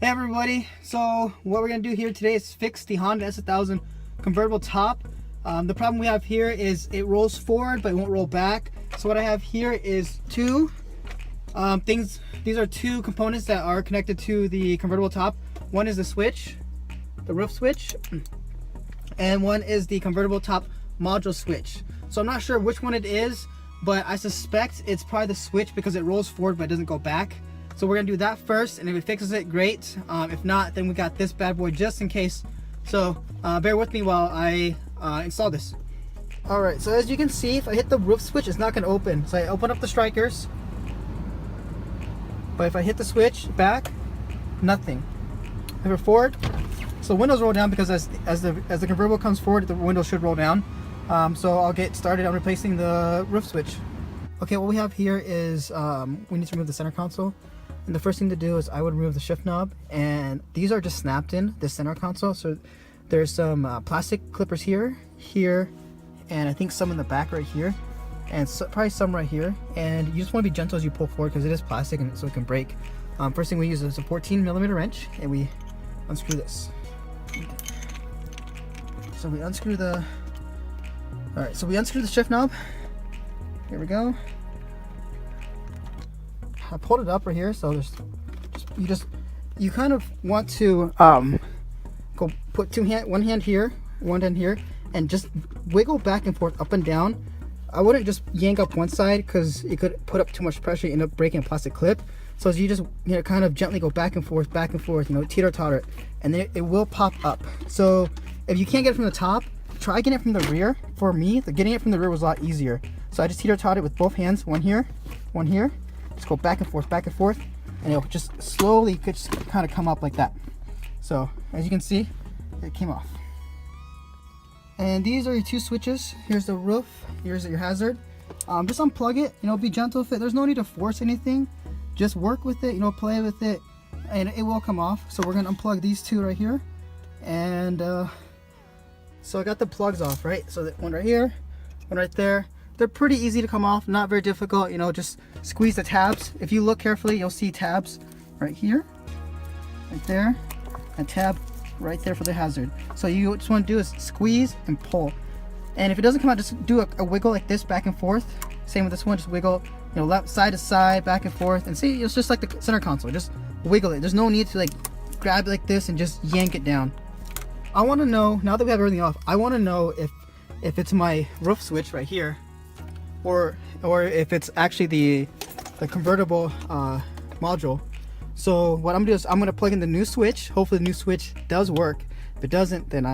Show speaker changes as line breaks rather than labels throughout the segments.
Hey everybody, so what we're going to do here today is fix the Honda S2000 convertible top. The problem we have here is it rolls forward but it won't roll back. So what I have here is two things. These are two components that are connected to the convertible top. One is the switch, the roof switch, and one is the convertible top module switch. So I'm not sure which one it is, but I suspect it's probably the switch because it rolls forward but it doesn't go back. So we're gonna do that first, and if it fixes it, great. If not, then we got this bad boy just in case. So bear with me while I install this. All right, so as you can see, if I hit the roof switch, it's not gonna open. So I open up the strikers, but if I hit the switch back, nothing. If we're forward, so windows roll down because as the convertible comes forward, the windows should roll down. So I'll get started on replacing the roof switch. Okay, what we have here is we need to remove the center console. And the first thing to do is I would remove the shift knob, and these are just snapped in the center console. So there's some plastic clippers here, and I think some in the back right here, and so, probably some right here. And you just want to be gentle as you pull forward because it is plastic and so it can break. First thing we use is a 14mm wrench, and we unscrew this. So we unscrew the. All right, so we unscrew the shift knob. Here we go. I pulled it up right here, so there's you kind of want to go put one hand here, and just wiggle back and forth, up and down. I wouldn't just yank up one side because it could put up too much pressure, you end up breaking a plastic clip. So as you just kind of gently go back and forth, teeter totter, and then it will pop up. So if you can't get it from the top, try getting it from the rear. For me, getting it from the rear was a lot easier. So I just teeter totted with both hands, one here, one here. Just go back and forth, and it'll just slowly just kind of come up like that. So as you can see, it came off. And these are your two switches. Here's the roof, here's your hazard. Just unplug it, be gentle with it. There's no need to force anything. Just work with it, play with it, and it will come off. So we're gonna unplug these two right here. And so I got the plugs off, right? So that one right here, one right there. They're pretty easy to come off, not very difficult. Just squeeze the tabs. If you look carefully, you'll see tabs right here, right there, and tab right there for the hazard. So you just want to do is squeeze and pull. And if it doesn't come out, just do a wiggle like this, back and forth. Same with this one, just wiggle, left side to side, back and forth. And see, it's just like the center console, just wiggle it. There's no need to grab it like this and just yank it down. I want to know, now that we have everything off, I want to know if it's my roof switch right here, or if it's actually the convertible module. So what I'm gonna do is I'm gonna plug in the new switch. Hopefully the new switch does work. If it doesn't, then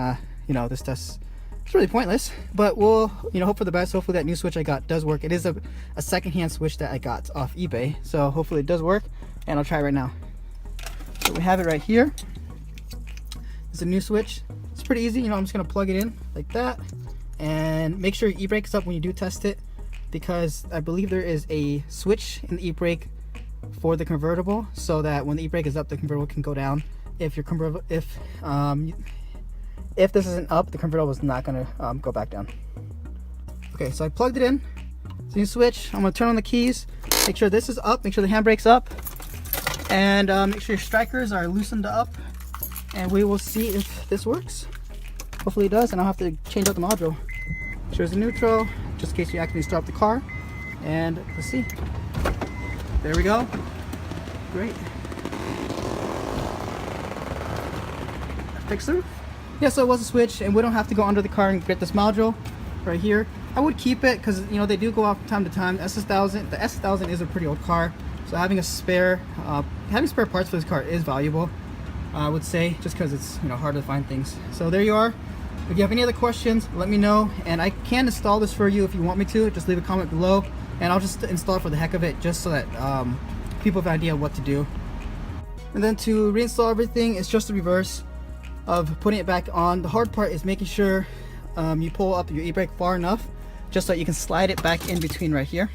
this test is really pointless. But we'll hope for the best. Hopefully that new switch I got does work. It is a secondhand switch that I got off eBay, so hopefully it does work, and I'll try it right now. So we have it right here. It's a new switch. It's pretty easy. I'm just gonna plug it in like that, and make sure your e-brake is up when you do test it, because I believe there is a switch in the e-brake for the convertible, so that when the e-brake is up, the convertible can go down. If your convertible, if this isn't up, the convertible is not gonna go back down. Okay, so I plugged it in. It's a new switch. I'm gonna turn on the keys. Make sure this is up. Make sure the handbrake's up, and make sure your strikers are loosened up. And we will see if this works. Hopefully it does, and I'll have to change out the module. Here's the neutral, just in case you accidentally stop the car. And let's see. There we go. Great. Fix it. Yeah, so it was a switch, and we don't have to go under the car and get this module right here. I would keep it because they do go off from time to time. The S2000 is a pretty old car, so having spare parts for this car is valuable. I would say, just because it's hard to find things. So there you are. If you have any other questions, let me know, and I can install this for you if you want me to. Just leave a comment below, and I'll just install it for the heck of it, just so that people have an idea of what to do. And then to reinstall everything, it's just the reverse of putting it back on. The hard part is making sure you pull up your e-brake far enough, just so that you can slide it back in between right here.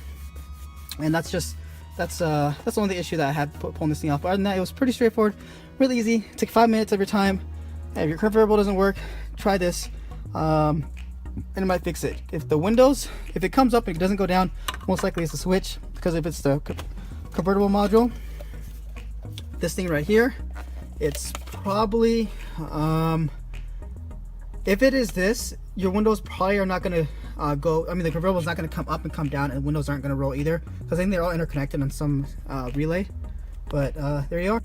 And that's only the issue that I had pulling this thing off. But other than that, it was pretty straightforward, really easy. It took 5 minutes every time. And if your convertible doesn't work, try this, and it might fix it. If it comes up and it doesn't go down, most likely it's the switch, because if it's the convertible module, this thing right here it's probably if it is this, your windows probably are not going to go, I mean the convertible is not going to come up and come down, and windows aren't going to roll either, because I think they're all interconnected on some relay. But there you are.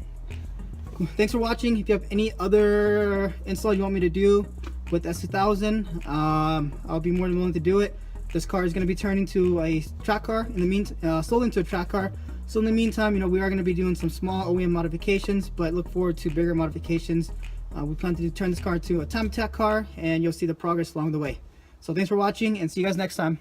Thanks for watching. If you have any other install you want me to do with S2000, I'll be more than willing to do it. This car is going to be turned into a track car in the meantime, sold into a track car. So in the meantime, you know, we are going to be doing some small OEM modifications, but look forward to bigger modifications. We plan to turn this car into a time attack car, and you'll see the progress along the way. So thanks for watching, and see you guys next time.